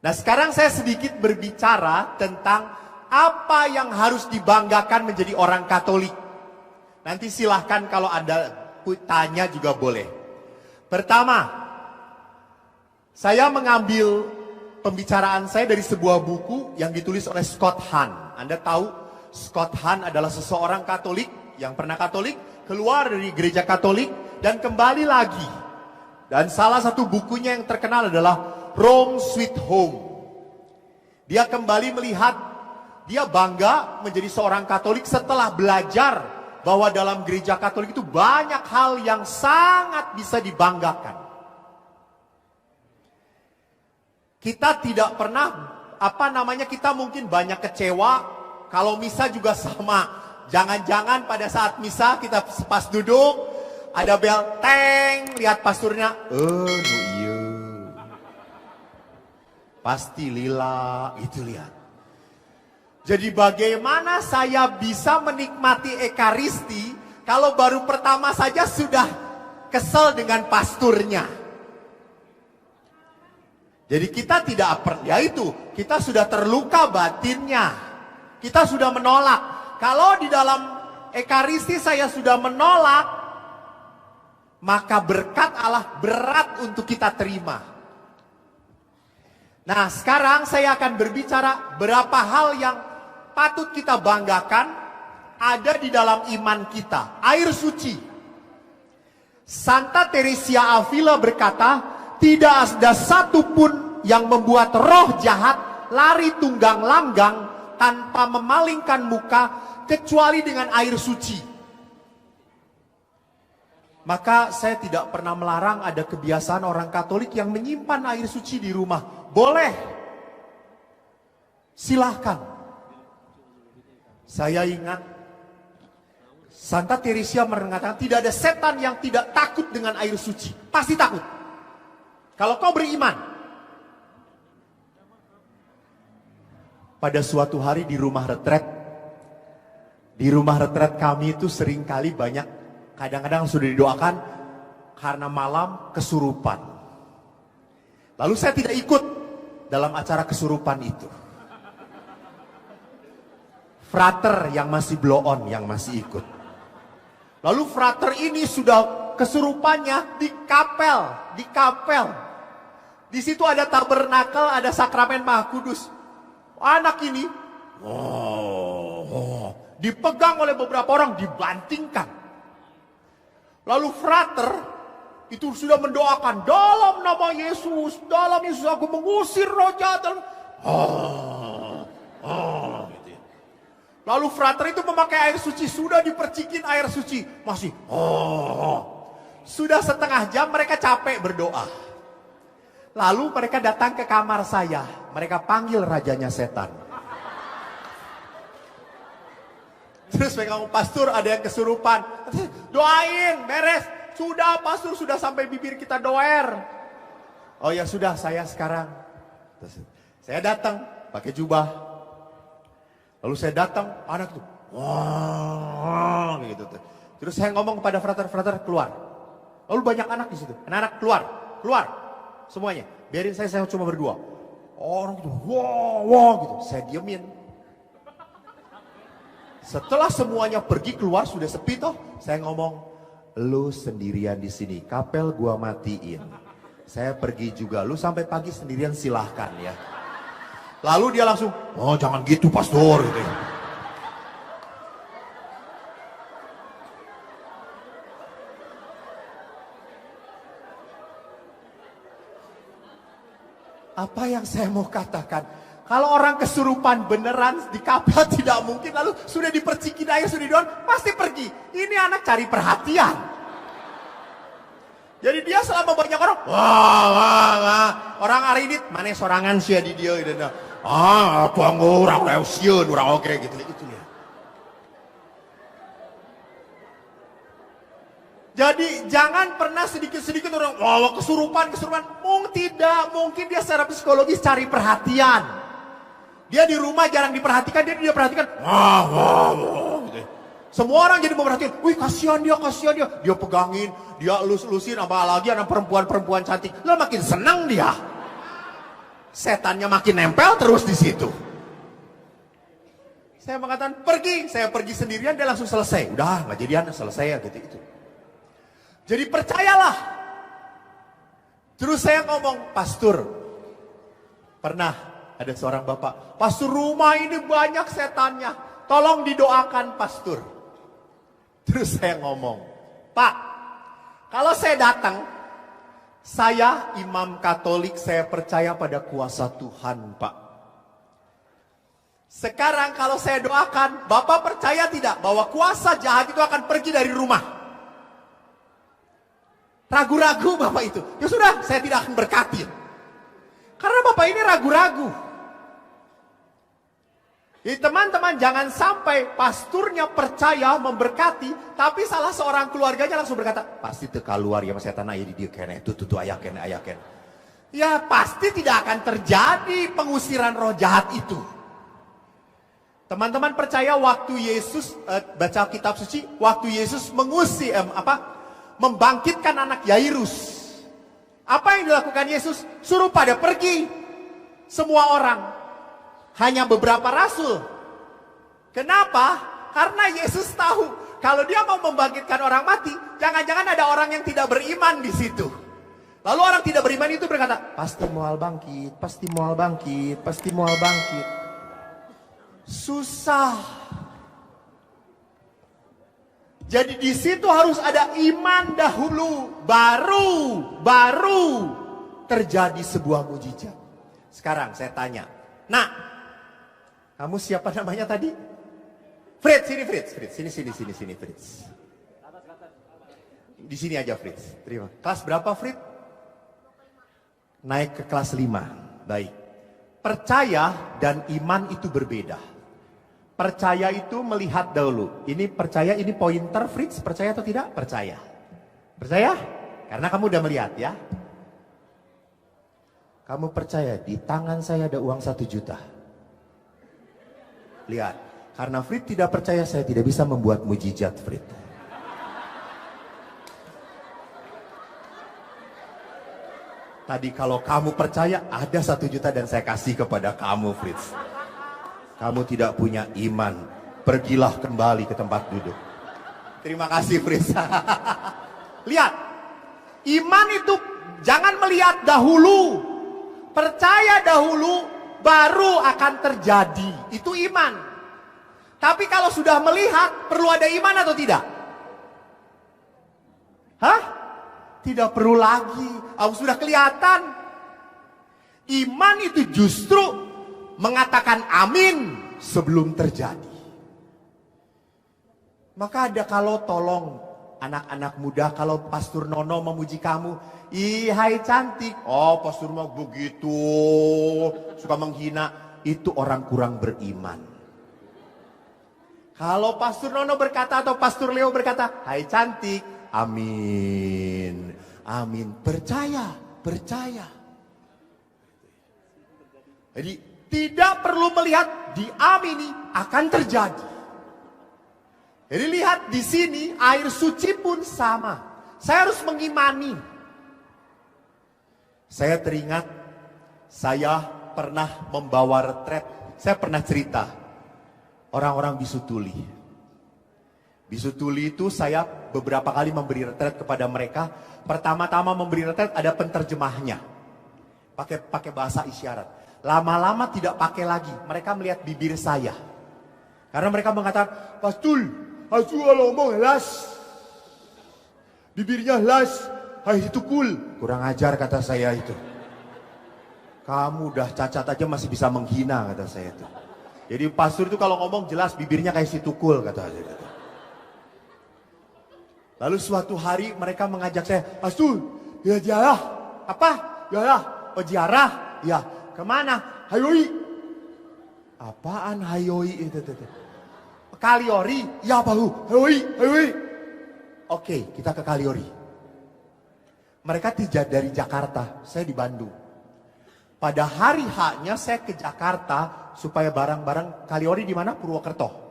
Nah, sekarang saya sedikit berbicara tentang apa yang harus dibanggakan menjadi orang Katolik. Nanti silahkan kalau Anda tanya juga boleh. Pertama, saya mengambil pembicaraan saya dari sebuah buku yang ditulis oleh Scott Hahn. Anda tahu Scott Hahn adalah seseorang Katolik yang pernah Katolik, keluar dari gereja Katolik dan kembali lagi. Dan salah satu bukunya yang terkenal adalah Home Sweet Home. Dia kembali melihat, dia bangga menjadi seorang Katolik setelah belajar bahwa dalam gereja Katolik itu banyak hal yang sangat bisa dibanggakan. Kita tidak pernah, kita mungkin banyak kecewa, kalau misa juga sama. Jangan-jangan pada saat misa kita pas duduk, ada bel, teng, lihat pasturnya, iya. Pasti lila, itu lihat. Jadi bagaimana saya bisa menikmati Ekaristi kalau baru pertama saja sudah kesel dengan pasturnya. Jadi kita tidak pernah, yaitu kita sudah terluka batinnya. Kita sudah menolak. Kalau di dalam Ekaristi saya sudah menolak, maka berkat Allah berat untuk kita terima. Nah, sekarang saya akan berbicara berapa hal yang patut kita banggakan ada di dalam iman kita. Air suci. Santa Teresia Avila berkata, tidak ada satupun yang membuat roh jahat lari tunggang langgang tanpa memalingkan muka kecuali dengan air suci. Maka saya tidak pernah melarang ada kebiasaan orang Katolik yang menyimpan air suci di rumah. Boleh. Silahkan. Saya ingat Santa Teresia mengatakan tidak ada setan yang tidak takut dengan air suci. Pasti takut. Kalau kau beriman. Pada suatu hari di rumah retret. Di rumah retret kami itu seringkali banyak, kadang-kadang sudah didoakan karena malam kesurupan. Lalu saya tidak ikut dalam acara kesurupan itu. Frater yang masih blow on yang masih ikut. Lalu frater ini sudah kesurupannya di kapel. Di situ ada tabernakel, ada sakramen Maha Kudus. Anak ini dipegang oleh beberapa orang, dibantingkan. Lalu frater itu sudah mendoakan, dalam nama Yesus aku mengusir roh jahat. Gitu ya. Lalu frater itu memakai air suci, sudah dipercikin air suci, masih Sudah setengah jam mereka capek berdoa. Lalu mereka datang ke kamar saya, mereka panggil rajanya setan. Terus mereka ngomong, pastor ada yang kesurupan, doain, beres. Sudah pastor, sudah sampai bibir kita doer. Oh ya sudah, saya sekarang. Terus, saya datang pakai jubah. Lalu saya datang, anak itu, wah, gitu. Terus saya ngomong kepada frater keluar. Lalu banyak anak di situ, anak-anak keluar, semuanya. Biarin saya cuma berdua. Orang itu, wah, gitu. Saya diemin. Setelah semuanya pergi keluar, sudah sepi toh, saya ngomong, lu sendirian di sini, kapel gua matiin. Saya pergi juga, lu sampai pagi sendirian silahkan ya. Lalu dia langsung, oh jangan gitu pastor. Gitu. Apa yang saya mau katakan? Kalau orang kesurupan beneran di kapel tidak mungkin, lalu sudah dipercikin air, sudah didoan, pasti pergi. Ini anak cari perhatian. Jadi dia selama banyak orang, wah. Orang hari ini, mana sorangan sih di dia. Gitu. Apa orang leusian, orang oke gitu. Itu ya. Jadi jangan pernah sedikit-sedikit orang, wah kesurupan. Mungkin dia secara psikologis cari perhatian. Dia di rumah jarang diperhatikan, dia perhatikan, wah. Gitu. Semua orang jadi memperhatikan, wih kasihan dia. Dia pegangin, dia lus-lusin, apalagi anak perempuan cantik. Lalu makin senang dia. setannya makin nempel terus di situ. Saya mengatakan pergi, saya pergi sendirian, dia langsung selesai. Udah nggak jadian, selesai ya gitu. Jadi percayalah. Terus saya ngomong, pastor, pernah ada seorang bapak, pastor rumah ini banyak setannya, tolong didoakan pastor. Terus saya ngomong, Pak, kalau saya datang, saya imam Katolik, saya percaya pada kuasa Tuhan, Pak. Sekarang kalau saya doakan, Bapak percaya tidak bahwa kuasa jahat itu akan pergi dari rumah? Ragu-ragu Bapak itu. Ya sudah, saya tidak akan berkati. Karena Bapak ini ragu-ragu. Jadi teman-teman jangan sampai pasturnya percaya memberkati, tapi salah seorang keluarganya langsung berkata, pasti keluar ya setan ayah di dia kene, tuh ayah kene. Ya pasti tidak akan terjadi pengusiran roh jahat itu. Teman-teman percaya waktu Yesus baca kitab suci, waktu Yesus membangkitkan anak Yairus. Apa yang dilakukan Yesus? Suruh pada pergi semua orang. Hanya beberapa rasul. Kenapa? Karena Yesus tahu kalau dia mau membangkitkan orang mati, jangan-jangan ada orang yang tidak beriman di situ. Lalu orang tidak beriman itu berkata, pasti mual bangkit, pasti mual bangkit, pasti mual bangkit. Susah. Jadi di situ harus ada iman dahulu, baru terjadi sebuah mujizat. Sekarang saya tanya, nah, kamu siapa namanya tadi? Fritz, sini Fritz. Di sini aja Fritz. Terima. Kelas berapa Fritz? Naik ke kelas 5. Baik. Percaya dan iman itu berbeda. Percaya itu melihat dahulu. Ini percaya, ini pointer Fritz, percaya atau tidak? Percaya. Percaya? Karena kamu udah melihat ya. Kamu percaya di tangan saya ada uang 1 juta. Lihat, karena Fritz tidak percaya, saya tidak bisa membuat mujizat Fritz. Tadi kalau kamu percaya, ada 1 juta dan saya kasih kepada kamu Fritz. Kamu tidak punya iman, pergilah kembali ke tempat duduk. Terima kasih Fritz. Lihat, iman itu jangan melihat dahulu, percaya dahulu, baru akan terjadi. Itu iman. Tapi kalau sudah melihat, perlu ada iman atau tidak? Hah? Tidak perlu lagi. Sudah kelihatan. Iman itu justru mengatakan amin sebelum terjadi. Maka ada kalau tolong anak-anak muda, kalau Pastor Nono memuji kamu, ih hai cantik, oh Pastor mau begitu, suka menghina, itu orang kurang beriman. Kalau Pastor Nono berkata atau Pastor Leo berkata, hai cantik, amin, amin, percaya. Jadi tidak perlu melihat, diamini akan terjadi. Jadi lihat di sini air suci pun sama. Saya harus mengimani. Saya teringat saya pernah membawa retret. Saya pernah cerita orang-orang bisu tuli. Bisu tuli itu saya beberapa kali memberi retret kepada mereka. Pertama-tama memberi retret ada penterjemahnya. Pakai bahasa isyarat. Lama-lama tidak pakai lagi. Mereka melihat bibir saya. Karena mereka mengatakan, Pastul, asu kalau ngomong las. Bibirnya las. Hai itu cool. Kurang ajar kata saya itu. Kamu udah cacat aja masih bisa menghina kata saya itu. Jadi pastor itu kalau ngomong jelas bibirnya kayak si tukul kata saya. Lalu suatu hari mereka mengajak saya, Pastor, ya ziarah. Apa? Ziarah. Oh ziarah? Ya. Kemana? Hayoi. Apaan hayoi itu? Kaliori? Ya bahu. Hayoi. Oke, kita ke Kaliori. Mereka tidak dari Jakarta, saya di Bandung. Pada hari H-nya saya ke Jakarta supaya barang-barang Kaliori di mana? Purwokerto.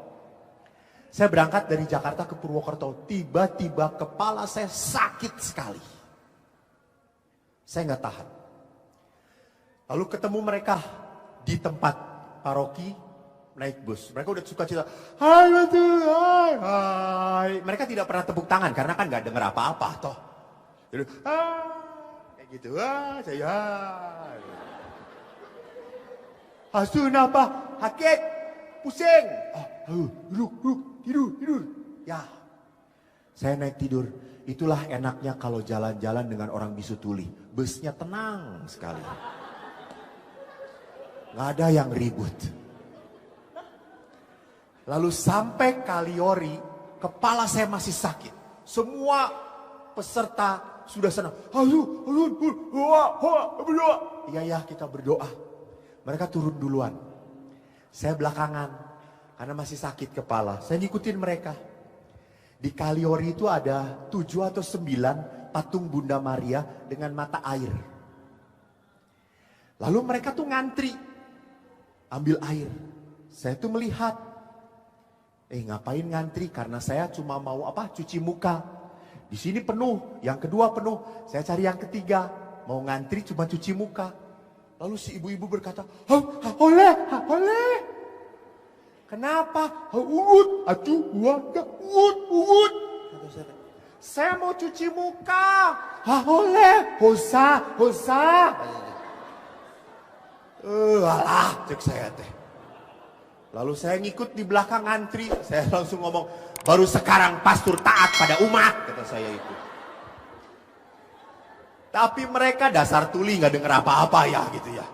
Saya berangkat dari Jakarta ke Purwokerto. Tiba-tiba kepala saya sakit sekali. Saya nggak tahan. Lalu ketemu mereka di tempat paroki, naik bus. Mereka udah suka cerita, hai betul, hai. Mereka tidak pernah tepuk tangan karena kan gak dengar apa-apa toh. Jadi, kayak gitu, saya hai. Hasun apa? Hakik, pusing. Duduk, tidur. Ya, saya naik tidur. Itulah enaknya kalau jalan-jalan dengan orang bisu tuli. Busnya tenang sekali. Gak ada yang ribut. Lalu sampai Kaliori, kepala saya masih sakit. Semua peserta sudah senang. Berdoa. Iya, kita berdoa. Mereka turun duluan. Saya belakangan, karena masih sakit kepala. Saya ngikutin mereka. Di Kaliori itu ada 7 atau 9 patung Bunda Maria dengan mata air. Lalu mereka tuh ngantri, ambil air. Saya tuh melihat, ngapain ngantri? Karena saya cuma mau cuci muka. Di sini penuh, yang kedua penuh. Saya cari yang ketiga, mau ngantri cuma cuci muka. Lalu si ibu-ibu berkata, oleh. Kenapa? Uut. Saya mau cuci muka. Oleh. Hosa. Alah, cek saya teh. Lalu saya ngikut di belakang antri. Saya langsung ngomong, baru sekarang pastor taat pada umat, kata saya itu. Tapi mereka dasar tuli gak denger apa-apa ya gitu ya.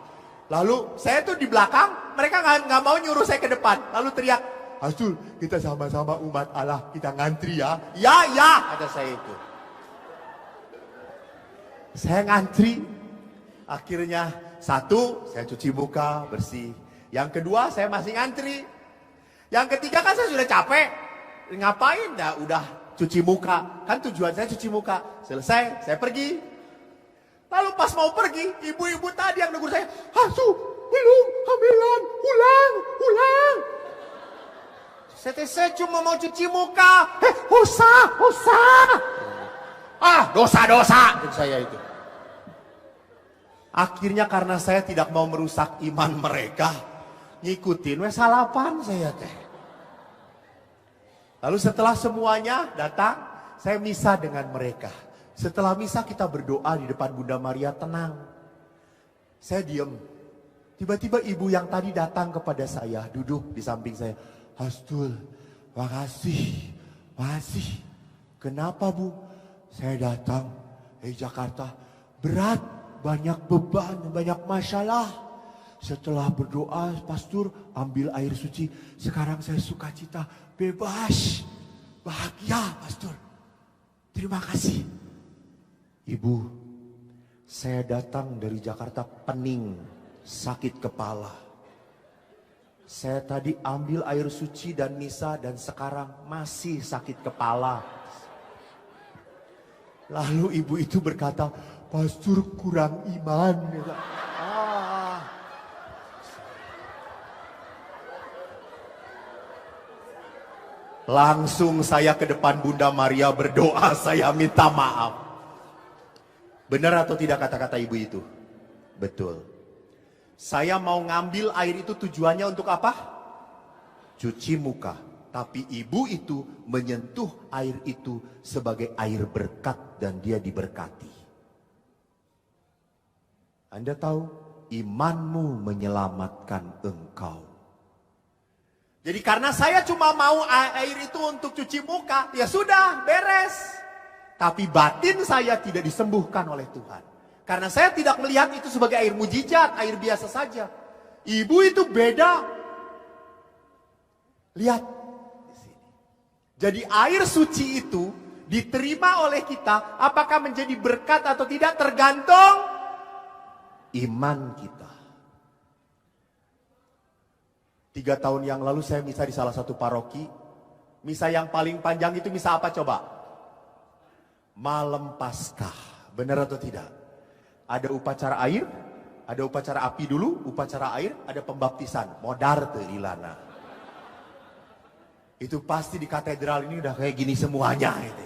Lalu saya tuh di belakang, mereka gak mau nyuruh saya ke depan. Lalu teriak, Pastor, kita sama-sama umat Allah, kita ngantri ya. Ya, kata saya itu. Saya ngantri, akhirnya 1, saya cuci muka, bersih. Yang kedua, saya masih ngantri. Yang ketiga kan saya sudah capek. Ngapain? Nah, udah cuci muka. Kan tujuan saya cuci muka. Selesai, saya pergi. Lalu pas mau pergi, ibu-ibu tadi yang negur saya, belum, hamilan, ulang. Saya cuma mau cuci muka. Hosa. Dosa, saya itu. Akhirnya karena saya tidak mau merusak iman mereka, ngikutin salapan saya teh. Lalu setelah semuanya datang, saya misa dengan mereka. Setelah misa kita berdoa di depan Bunda Maria, tenang. Saya diem. Tiba-tiba ibu yang tadi datang kepada saya, duduk di samping saya. Pastor, makasih. Kenapa Bu? Saya datang dari Jakarta, berat, banyak beban, banyak masalah. Setelah berdoa, Pastor ambil air suci. Sekarang saya sukacita, bebas, bahagia, Pastor. Terima kasih. Ibu, saya datang dari Jakarta pening, sakit kepala. Saya tadi ambil air suci dan misa dan sekarang masih sakit kepala. Lalu ibu itu berkata, Pastor kurang iman. Langsung saya ke depan Bunda Maria berdoa, saya minta maaf. Benar atau tidak kata-kata ibu itu? Betul. Saya mau ngambil air itu tujuannya untuk apa? Cuci muka. Tapi ibu itu menyentuh air itu sebagai air berkat dan dia diberkati. Anda tahu, imanmu menyelamatkan engkau. Jadi karena saya cuma mau air itu untuk cuci muka, ya sudah, beres. Tapi batin saya tidak disembuhkan oleh Tuhan. Karena saya tidak melihat itu sebagai air mujizat, air biasa saja. Ibu itu beda. Lihat di sini. Jadi air suci itu diterima oleh kita, apakah menjadi berkat atau tidak tergantung iman kita. 3 tahun yang lalu saya misa di salah satu paroki. Misa yang paling panjang itu misa apa coba? Malam Paskah. Benar atau tidak? Ada upacara air, ada upacara api dulu, upacara air, ada pembaptisan. Modar lilana. Itu pasti di katedral ini udah kayak gini semuanya. Gitu.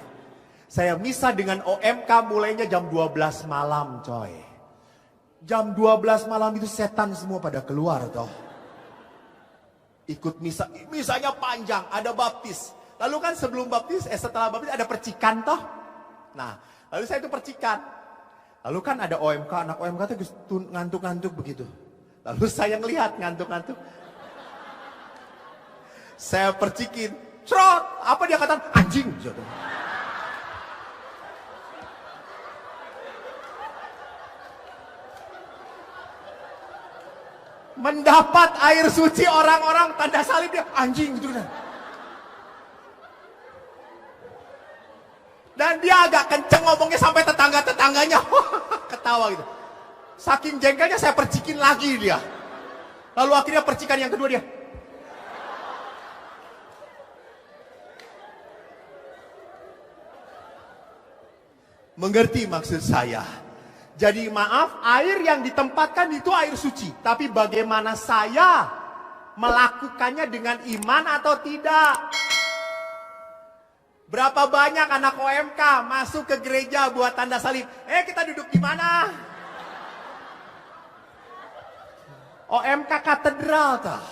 Saya misa dengan OMK mulainya jam 12 malam coy. Jam 12 malam itu setan semua pada keluar toh. Ikut misa, misanya panjang, ada baptis. Lalu kan sebelum baptis, setelah baptis ada percikan toh. Nah, lalu saya itu percikan. Lalu kan ada OMK, anak OMK itu ngantuk-ngantuk begitu. Lalu saya ngelihat ngantuk-ngantuk. Saya percikin, cerot, apa dia kata? Anjing. Mendapat air suci orang-orang tanda salib dia anjing gitu kan. Dan dia agak kenceng ngomongnya sampai tetangga-tetangganya ketawa gitu. Saking jengkelnya saya percikin lagi dia. Lalu akhirnya percikan yang kedua dia. Mengerti maksud saya? Jadi maaf, air yang ditempatkan itu air suci. Tapi bagaimana saya melakukannya dengan iman atau tidak? Berapa banyak anak OMK masuk ke gereja buat tanda salib? Kita duduk di mana? OMK katedral tah.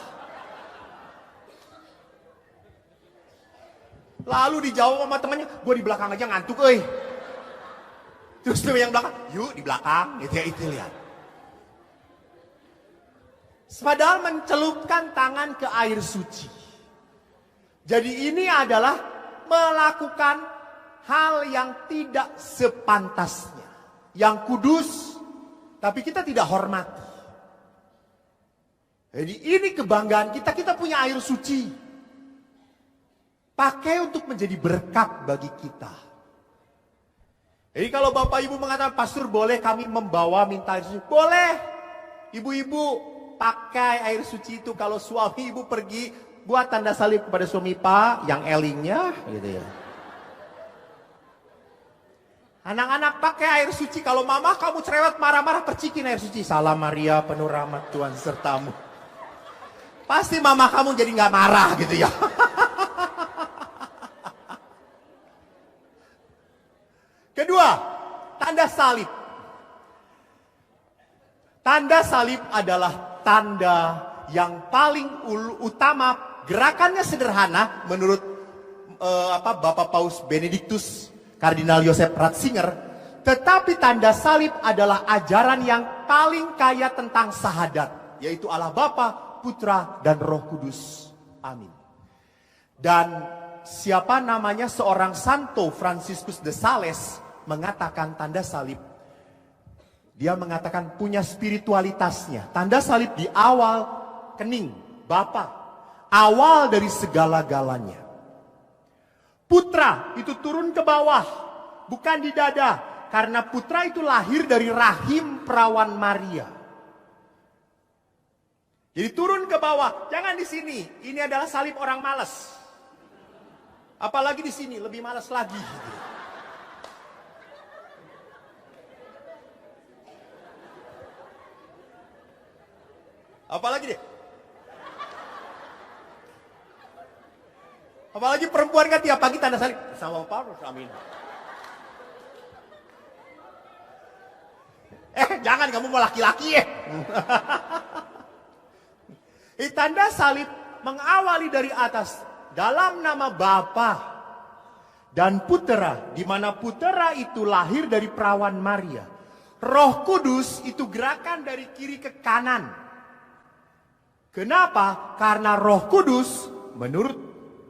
Lalu dijawab sama temannya, gue di belakang aja ngantuk euy. Terus dia yang belakang, yuk di belakang, gitu ya, itu lihat. Padahal mencelupkan tangan ke air suci. Jadi ini adalah melakukan hal yang tidak sepantasnya. Yang kudus, tapi kita tidak hormati. Jadi ini kebanggaan kita, kita punya air suci. Pakai untuk menjadi berkat bagi kita. Jadi kalau Bapak Ibu mengatakan, Pastor boleh kami membawa minta air suci? Boleh. Ibu-ibu pakai air suci itu kalau suami ibu pergi buat tanda salib kepada suami Pak yang elingnya gitu ya. Anak-anak pakai air suci, kalau mama kamu cerewet marah-marah percikin air suci. Salam Maria penuh rahmat Tuhan sertamu. Pasti mama kamu jadi nggak marah gitu ya. Kedua, tanda salib. Tanda salib adalah tanda yang paling utama. Gerakannya sederhana menurut Bapak Paus Benediktus Kardinal Joseph Ratzinger. Tetapi tanda salib adalah ajaran yang paling kaya tentang sahadat, yaitu Allah Bapa, Putra, dan Roh Kudus. Amin. Dan siapa namanya seorang Santo Franciscus de Sales mengatakan tanda salib. Dia mengatakan punya spiritualitasnya. Tanda salib di awal kening, Bapa. Awal dari segala-galanya. Putra itu turun ke bawah, bukan di dada. Karena putra itu lahir dari rahim perawan Maria. Jadi turun ke bawah, jangan di sini. Ini adalah salib orang malas. Apalagi di sini, lebih malas lagi. Apalagi deh. Apalagi perempuan kan tiap pagi tanda salib. Sama Paulus, amin. Jangan kamu mau laki-laki ya. Tanda salib mengawali dari atas. Dalam nama Bapa dan Putera. Di mana Putera itu lahir dari perawan Maria. Roh Kudus itu gerakan dari kiri ke kanan. Kenapa? Karena Roh Kudus menurut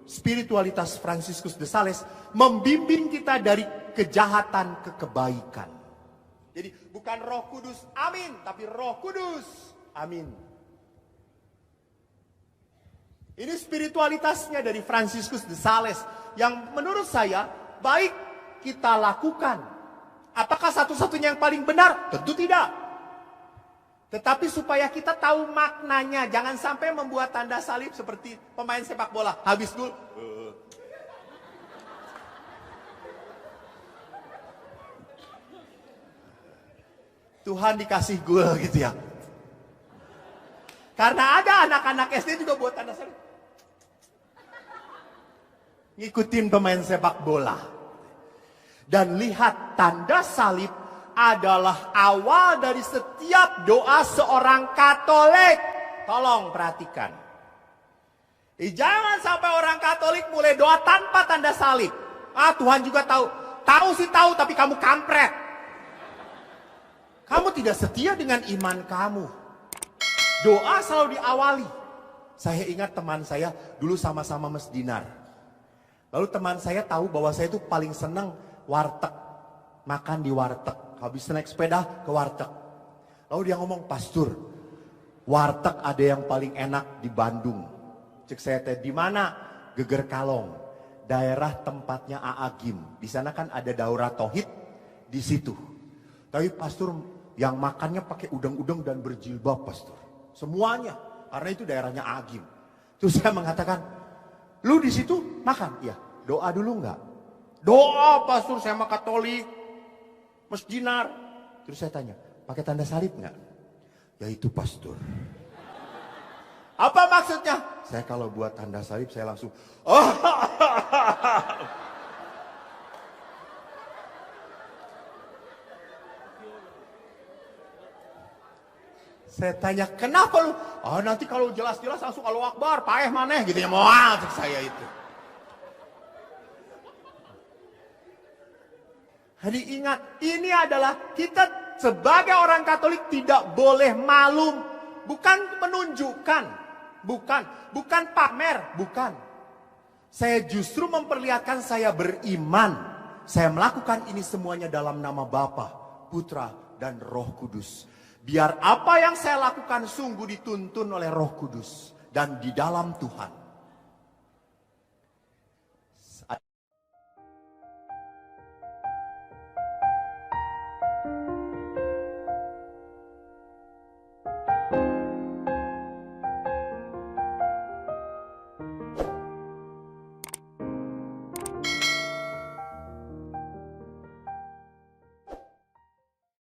spiritualitas Franciscus de Sales membimbing kita dari kejahatan ke kebaikan. Jadi bukan Roh Kudus, amin, tapi Roh Kudus, amin. Ini spiritualitasnya dari Franciscus de Sales yang menurut saya baik kita lakukan. Apakah satu-satunya yang paling benar? Tentu tidak. Tetapi supaya kita tahu maknanya, jangan sampai membuat tanda salib seperti pemain sepak bola. Habis gol. Tuhan dikasih gol gitu ya. Karena ada anak-anak SD juga buat tanda salib. Ngikutin pemain sepak bola. Dan lihat tanda salib adalah awal dari setiap doa seorang Katolik. Tolong perhatikan. Jangan sampai orang Katolik mulai doa tanpa tanda salib. Tuhan juga tahu. Tahu sih tahu, tapi kamu kampret. Kamu tidak setia dengan iman kamu. Doa selalu diawali. Saya ingat teman saya dulu sama-sama Mas Dinar. Lalu teman saya tahu bahwa saya itu paling senang warteg. Makan di warteg. Habis naik sepeda ke warteg. Lalu dia ngomong, "Pastor, warteg ada yang paling enak di Bandung." Cek saya teh, "Di mana?" "Geger Kalong, daerah tempatnya Aagim. Di sana kan ada Daurah Tauhid di situ. Tapi pastor yang makannya pakai udang-udang dan berjilbab, pastor. Semuanya, karena itu daerahnya Aagim." Terus saya mengatakan, "Lu di situ makan?" "Iya." "Doa dulu enggak?" "Doa, pastor, saya mah Katolik. Mas Dinar." Terus saya tanya, "Pakai tanda salib enggak?" "Ya itu, pastor." "Apa maksudnya?" "Saya kalau buat tanda salib saya langsung Saya tanya, "Kenapa lu?" Nanti kalau jelas-jelas langsung Allahu Akbar, paeh maneh gitu ya. Moal cek saya itu. Jadi ingat, ini adalah kita sebagai orang Katolik tidak boleh malu, bukan menunjukkan, bukan pamer, bukan. Saya justru memperlihatkan saya beriman. Saya melakukan ini semuanya dalam nama Bapa, Putra, dan Roh Kudus. Biar apa yang saya lakukan sungguh dituntun oleh Roh Kudus dan di dalam Tuhan.